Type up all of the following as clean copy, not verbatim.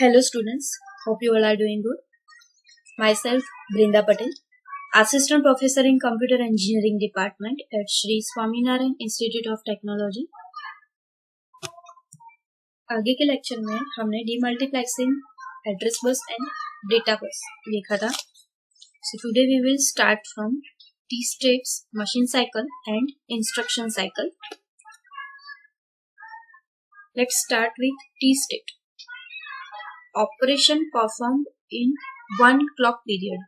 Hello students, hope you all are doing good. Myself Brinda Patel, Assistant Professor in Computer Engineering Department at Shri Swaminarayan Institute of Technology. आगे के lecture में हमने demultiplexing, address bus and data bus देखा था. So today we will start from T states, machine cycle and instruction cycle. Let's start with T state. Operation performed in one clock period.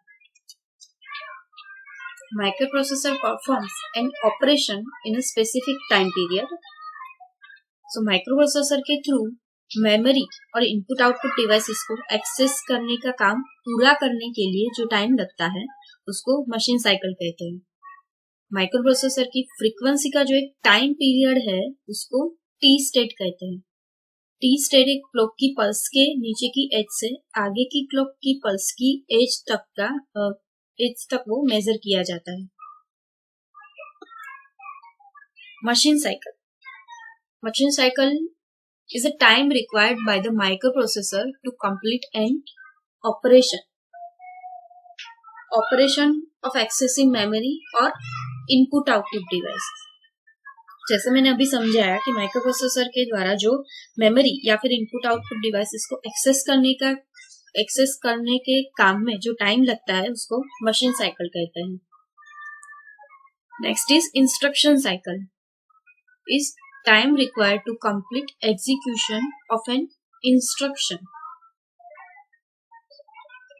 Microprocessor performs an operation in a specific time period. So microprocessor के through memory और input output devices को access करने का काम पूरा करने के लिए जो टाइम लगता है उसको मशीन साइकिल कहते हैं. माइक्रोप्रोसेसर की फ्रीक्वेंसी का जो एक टाइम पीरियड है उसको टी स्टेट कहते हैं. टी स्टेट एक क्लॉक की पल्स के नीचे की एज से आगे की क्लॉक की पल्स की एज तक वो मेजर किया जाता है. Machine cycle is a time required by the microprocessor to complete an operation of accessing memory और input output device. जैसे मैंने अभी समझाया कि माइक्रोप्रोसेसर के द्वारा जो मेमोरी या फिर इनपुट आउटपुट डिवाइसेस को एक्सेस करने के काम में जो टाइम लगता है उसको मशीन साइकिल कहते हैं. Next is instruction cycle. Is time required to complete execution of an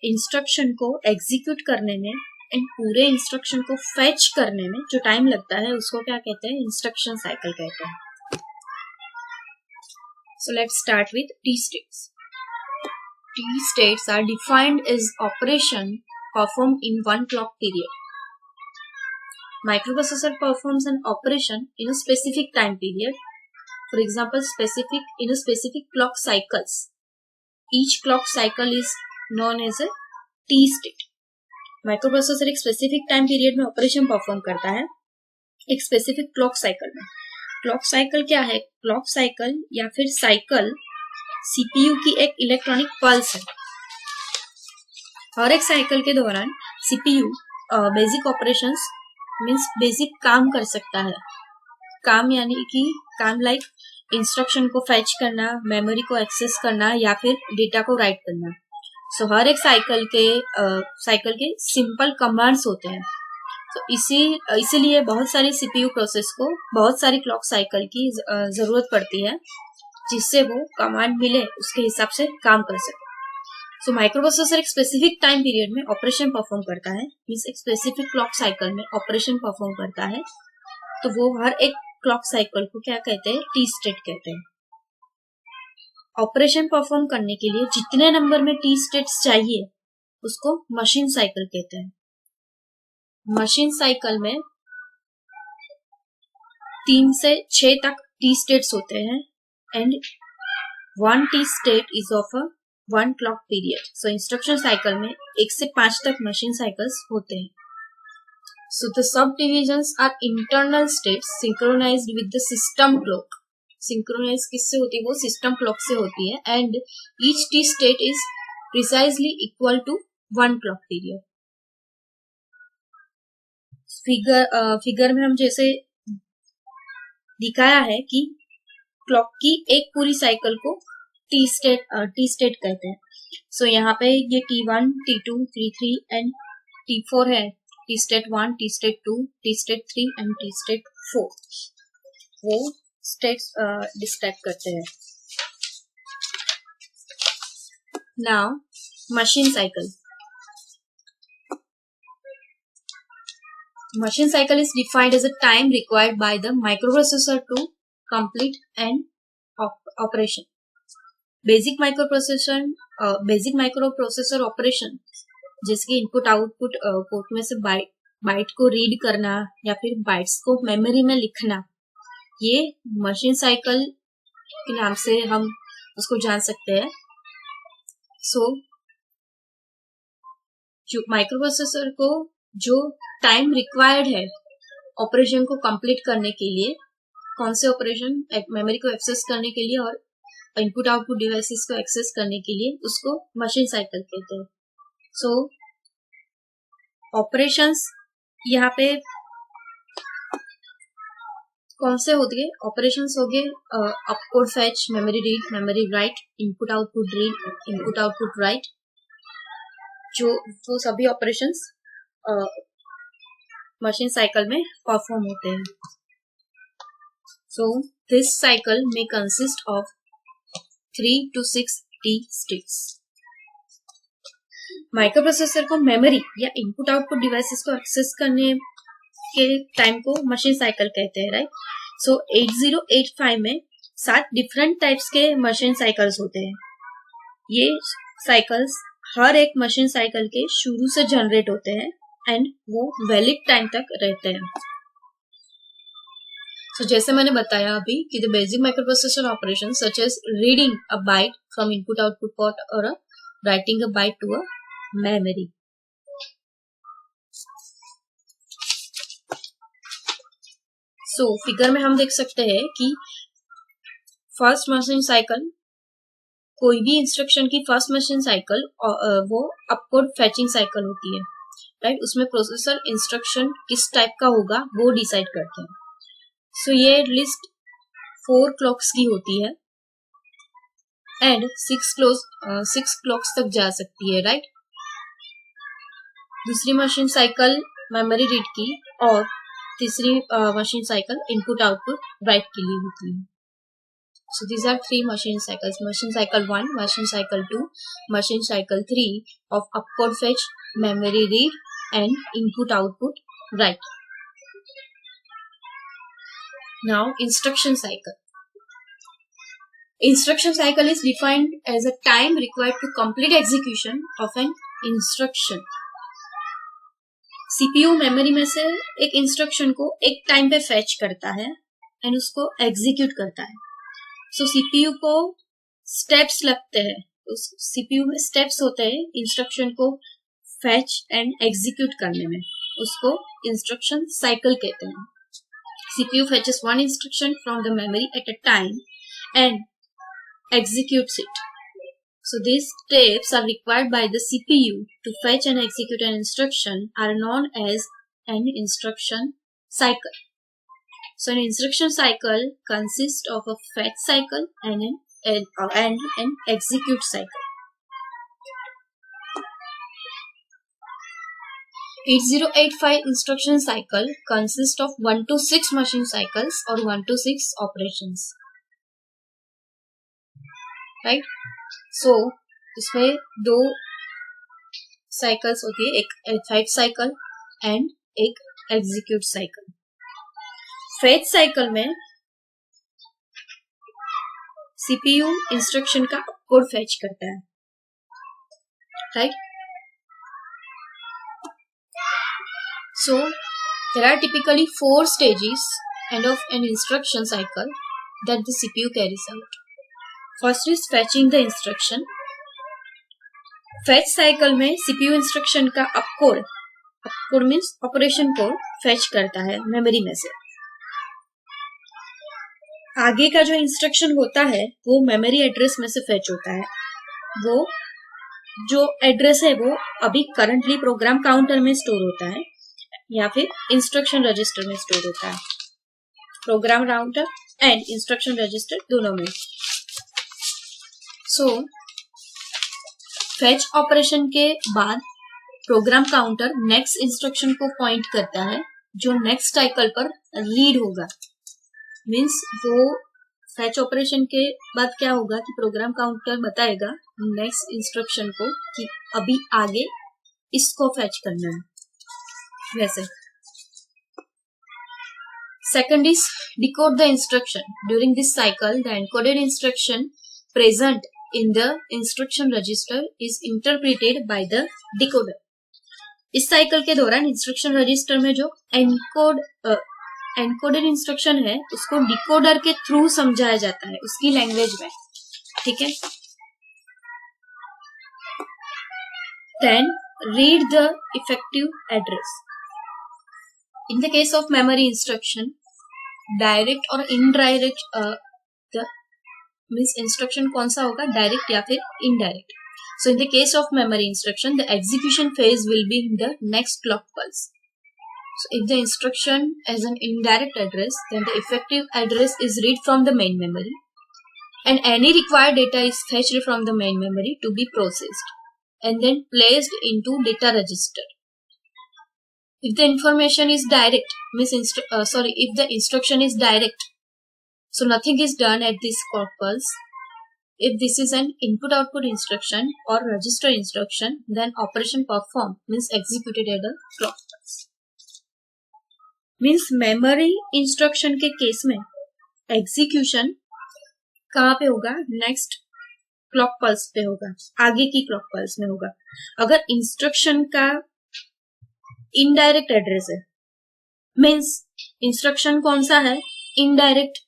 instruction को एग्जीक्यूट करने में एंड पूरे इंस्ट्रक्शन को फेच करने में जो टाइम लगता है उसको क्या कहते हैं? इंस्ट्रक्शन साइकिल कहते हैं. So let's start with T states. T states are defined as operation perform in one clock period. Microprocessor performs an operation in a specific time period. For example, in a specific clock cycles. Each clock cycle is known as a T state. Microprocessor एक specific time period में operation perform करता है एक specific clock cycle में. Clock cycle क्या है? Clock cycle या फिर साइकिल सीपीयू की एक इलेक्ट्रॉनिक पल्स है. हर एक साइकिल के दौरान CPU basic operations means basic काम कर सकता है. काम यानी कि काम लाइक इंस्ट्रक्शन को फेच करना, मेमोरी को एक्सेस करना या फिर डेटा को राइट करना. सो हर एक साइकिल के सिंपल कमांड्स होते हैं. तो इसीलिए बहुत सारी सीपीयू प्रोसेस को बहुत सारी क्लॉक साइकिल की जरूरत पड़ती है जिससे वो कमांड मिले उसके हिसाब से काम कर सके. सो माइक्रोप्रोसेसर एक स्पेसिफिक टाइम पीरियड में ऑपरेशन परफॉर्म करता है, मीन्स एक स्पेसिफिक क्लॉक साइकिल में ऑपरेशन परफॉर्म करता है. तो वो हर एक क्लॉक साइकिल को क्या कहते हैं? टी स्टेट कहते हैं. ऑपरेशन परफॉर्म करने के लिए जितने नंबर में टी स्टेट्स चाहिए उसको मशीन साइकिल कहते हैं. मशीन साइकिल में 3 से 6 तक टी स्टेट्स होते हैं and 1 T state is of a 1 clock period. So instruction cycle में 1 से 5 तक मशीन साइकिल्स होते हैं. So the subdivisions are internal states synchronised with the system clock. Synchronise किससे होती है? वो सिस्टम क्लॉक से होती है and each T state is precisely equal to 1 clock period. Figure में हम जैसे दिखाया है कि क्लॉक की एक पूरी साइकिल को टी स्टेट कहते हैं. सो यहाँ पे ये T1, T2, T3 and T4 है. T state 1, T state 2, T state 3 and T state 4 वो स्टेट्स डिस्क्राइब करते हैं. Now machine cycle. Machine cycle is defined as a time required by the microprocessor to complete an operation. Basic microprocessor operation जिसके input output port में से bite को read करना या फिर बाइट्स को मेमोरी में लिखना, ये मशीन साइकिल के नाम से हम उसको जान सकते हैं. सो जो माइक्रोप्रोसेसर को जो टाइम रिक्वायर्ड है ऑपरेशन को कंप्लीट करने के लिए, कौन से ऑपरेशन? मेमोरी को एक्सेस करने के लिए और इनपुट आउटपुट डिवाइसेस को एक्सेस करने के लिए, उसको मशीन साइकिल कहते हैं. सो ऑपरेशंस यहाँ पे कौन से होते हैं? ऑपरेशंस हो गए opcode fetch, memory read, memory write, input output read, input output write, जो वो सभी ऑपरेशंस मशीन साइकिल में परफॉर्म होते हैं. सो दिस साइकिल में consist of 3 to 6 T states. Microprocessor को मेमोरी या इनपुट आउटपुट डिवाइसेस को एक्सेस करने के टाइम को मशीन साइकिल कहते हैं, राइट. सो 8085 में 7 डिफरेंट टाइप्स के मशीन साइकिल्स होते हैं. ये साइकिल्स हर एक मशीन साइकिल के शुरू से जनरेट होते हैं एंड वो वैलिड टाइम तक रहते हैं. So, जैसे मैंने बताया अभी कि the basic microprocessor operation such as reading a byte from input output port और writing a byte to a memory. So figure में हम देख सकते हैं कि फर्स्ट मशीन साइकिल, कोई भी इंस्ट्रक्शन की फर्स्ट मशीन साइकिल वो अपकोड फेचिंग साइकिल होती है, राइट. उसमें प्रोसेसर इंस्ट्रक्शन किस टाइप का होगा वो डिसाइड करते हैं. सो ये लिस्ट 4 क्लॉक्स की होती है एंड 6 क्लॉक्स तक जा सकती है, राइट. दूसरी मशीन साइकिल मेमोरी रीड की और तीसरी machine cycle input output write के लिए होती है. So these are 3 machine cycles: machine cycle 1, machine cycle 2, machine cycle 3 of opcode fetch, memory read and input output write. Now, instruction cycle. Instruction cycle is defined as a time required to complete execution of an instruction. CPU memory में से एक instruction को एक time पे fetch करता है and उसको execute करता है. सो CPU को स्टेप्स लगते हैं. उस CPU में स्टेप्स होते हैं इंस्ट्रक्शन को फेच एंड एग्जीक्यूट करने में. उसको इंस्ट्रक्शन साइकिल कहते हैं. CPU fetches one instruction from the memory at a time and executes it. So these steps are required by the CPU to fetch and execute an instruction are known as an instruction cycle. So an instruction cycle consists of a fetch cycle and an execute cycle. 8085 instruction cycle consists of 1 to 6 machine cycles or 1 to 6 operations, right. So इसमें 2 cycles होती है, एक fetch cycle and एक execute cycle. Fetch cycle में CPU instruction का code fetch करता है, right. So, there are typically 4 stages end of an instruction cycle that the CPU carries out. First is fetching the instruction. Fetch cycle में CPU instruction का अपकोड means operation code fetch करता है memory में से. आगे का जो इंस्ट्रक्शन होता है वो मेमोरी एड्रेस में से फेच होता है. वो जो एड्रेस है वो अभी करंटली प्रोग्राम काउंटर में स्टोर होता है या फिर इंस्ट्रक्शन रजिस्टर में स्टोर होता है. Program counter and instruction register दोनों में. सो फेच ऑपरेशन के बाद प्रोग्राम काउंटर नेक्स्ट इंस्ट्रक्शन को पॉइंट करता है जो नेक्स्ट साइकिल पर रीड होगा. मीन्स वो फेच ऑपरेशन के बाद क्या होगा कि प्रोग्राम काउंटर बताएगा नेक्स्ट इंस्ट्रक्शन को कि अभी आगे इसको फेच करना है. वैसे second is decode the instruction. During this cycle, the encoded instruction present in the instruction register is interpreted by the decoder. इस साइकिल के दौरान इंस्ट्रक्शन रजिस्टर में जो एनकोडेड इंस्ट्रक्शन है उसको डिकोडर के थ्रू समझाया जाता है उसकी लैंग्वेज में, ठीक है. Then read the effective address. In the case of memory instruction, direct or indirect, the means instruction कौन सा होगा, डायरेक्ट या फिर indirect. So in the case of memory instruction the execution phase will be in the next clock pulse. So if the instruction has an indirect address, then the effective address is read from the main memory and any required data is fetched from the main memory to be processed and then placed into data register. If the information is direct, if the instruction is direct, so nothing is done at this clock pulse. If this is an input-output instruction or register instruction, then operation performed means executed at the clock pulse. Means memory instruction के case में execution कहाँ पे होगा, next clock pulse पे होगा, आगे की clock pulse में होगा. अगर इंस्ट्रक्शन का इनडायरेक्ट एड्रेस है, मीन्स इंस्ट्रक्शन कौन सा है, इनडायरेक्ट,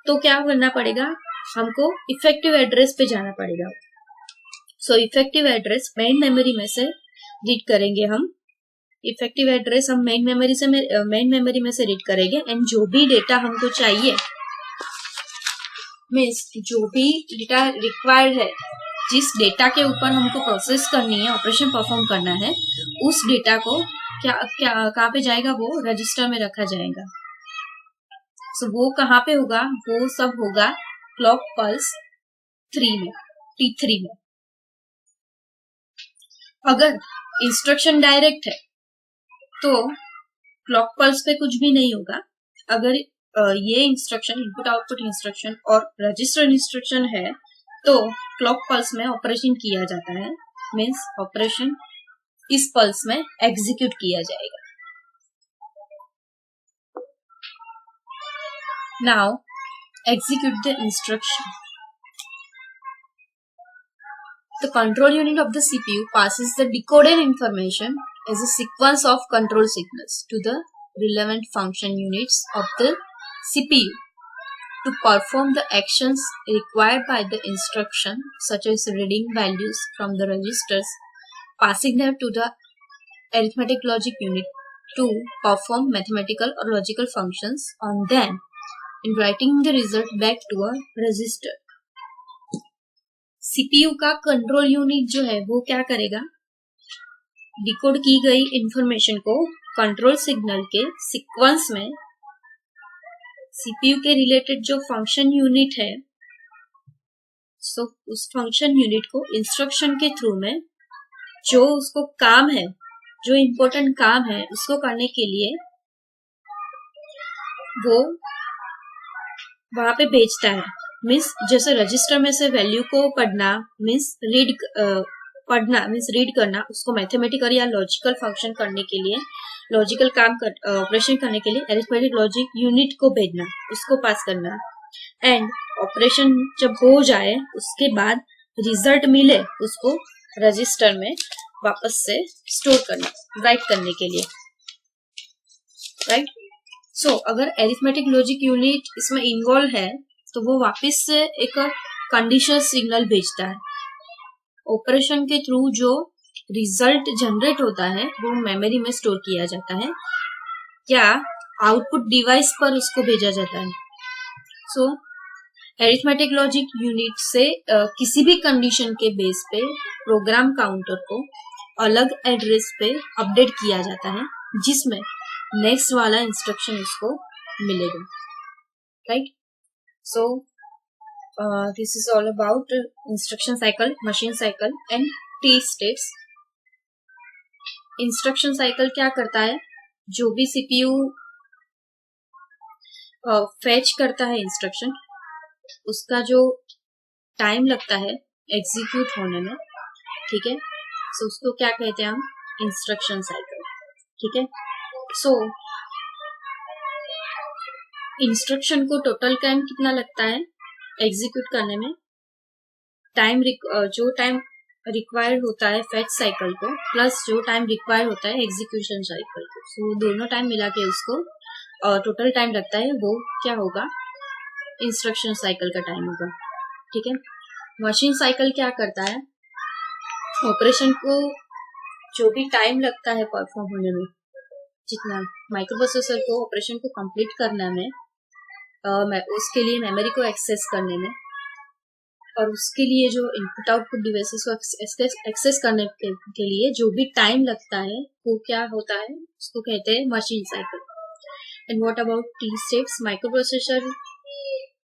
तो क्या करना पड़ेगा, हमको इफेक्टिव एड्रेस पे जाना पड़ेगा. So effective address main memory में से रीड करेंगे हम. इफेक्टिव एड्रेस हम मेन मेमोरी में से रीड करेंगे एंड जो भी डेटा हमको चाहिए, मीन्स जो भी डेटा रिक्वायर्ड है, जिस डेटा के ऊपर हमको प्रोसेस करनी है, ऑपरेशन परफॉर्म करना है, उस डेटा को कहाँ पे जाएगा, वो रजिस्टर में रखा जाएगा. सो वो कहाँ पे होगा, वो सब होगा क्लॉक पल्स 3 में, T3 में. अगर इंस्ट्रक्शन डायरेक्ट है तो क्लॉक पल्स पे कुछ भी नहीं होगा. अगर ये इंस्ट्रक्शन इनपुट आउटपुट इंस्ट्रक्शन और रजिस्टर इंस्ट्रक्शन है तो क्लॉक पल्स में ऑपरेशन किया जाता है, मीन्स ऑपरेशन इस पल्स में एग्जीक्यूट किया जाएगा. Now execute the instruction. The control unit of the CPU passes the decoded information as a sequence of control signals to the relevant function units of the CPU to perform the actions required by the instruction, such as reading values from the registers, passing them to the arithmetic logic unit to perform mathematical or logical functions on them, and writing the result back to a register. CPU का control unit जो है वो क्या करेगा, decode की गई information को control signal के सीक्वेंस में सीपीयू के रिलेटेड जो फंक्शन यूनिट है, सो उस फंक्शन यूनिट को इंस्ट्रक्शन के थ्रू में जो उसको काम है, जो इम्पोर्टेंट काम है, उसको करने के लिए वो वहां पे भेजता है. मीन्स जैसे रजिस्टर में से वैल्यू को पढ़ना मीन्स रीड करना, उसको मैथमेटिकल या लॉजिकल फंक्शन करने के लिए, लॉजिकल काम ऑपरेशन करने के लिए अरिथमेटिक लॉजिक यूनिट को भेजना, उसको पास करना, एंड ऑपरेशन जब हो जाए उसके बाद रिजल्ट मिले उसको रजिस्टर में वापस से स्टोर करना, राइट करने के लिए, राइट. सो अगर अरिथमेटिक लॉजिक यूनिट इसमें इन्वॉल्व है तो वो वापस से एक कंडीशनल सिग्नल भेजता है. ऑपरेशन के थ्रू जो रिजल्ट जनरेट होता है वो मेमोरी में स्टोर किया जाता है या आउटपुट डिवाइस पर उसको भेजा जाता है. सो अरिथमेटिक लॉजिक यूनिट से किसी भी कंडीशन के बेस पे प्रोग्राम काउंटर को अलग एड्रेस पे अपडेट किया जाता है, जिसमें नेक्स्ट वाला इंस्ट्रक्शन उसको मिलेगा, right. So this is all about instruction cycle, machine cycle and T states. Instruction cycle क्या करता है, जो भी CPU fetch करता है इंस्ट्रक्शन, उसका जो टाइम लगता है एग्जीक्यूट होने में, ठीक है, सो उसको क्या कहते हैं हम, इंस्ट्रक्शन साइकिल, ठीक है. सो इंस्ट्रक्शन को टोटल टाइम कितना लगता है एग्जीक्यूट करने में, जो टाइम रिक्वायर्ड होता है फेच साइकिल को प्लस जो टाइम रिक्वायर्ड होता है एग्जीक्यूशन साइकिल को, सो दोनों टाइम मिला के उसको टोटल टाइम लगता है, वो क्या होगा, इंस्ट्रक्शन साइकिल का टाइम होगा, ठीक है. मशीन साइकिल क्या करता है, ऑपरेशन को जो भी टाइम लगता है परफॉर्म होने में, जितना माइक्रो प्रोसेसर को ऑपरेशन को कंप्लीट करने में, उसके लिए मेमोरी को एक्सेस करने में, और उसके लिए जो इनपुट आउटपुट डिवाइसेस को एक्सेस करने के लिए जो भी टाइम लगता है वो क्या होता है, उसको कहते हैं machine cycle. And what about T steps? Microprocessor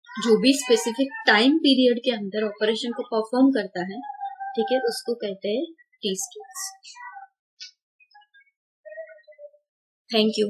जो भी स्पेसिफिक टाइम पीरियड के अंदर ऑपरेशन को परफॉर्म करता है, ठीक है, उसको कहते हैं टी स्टेप्स। Thank you.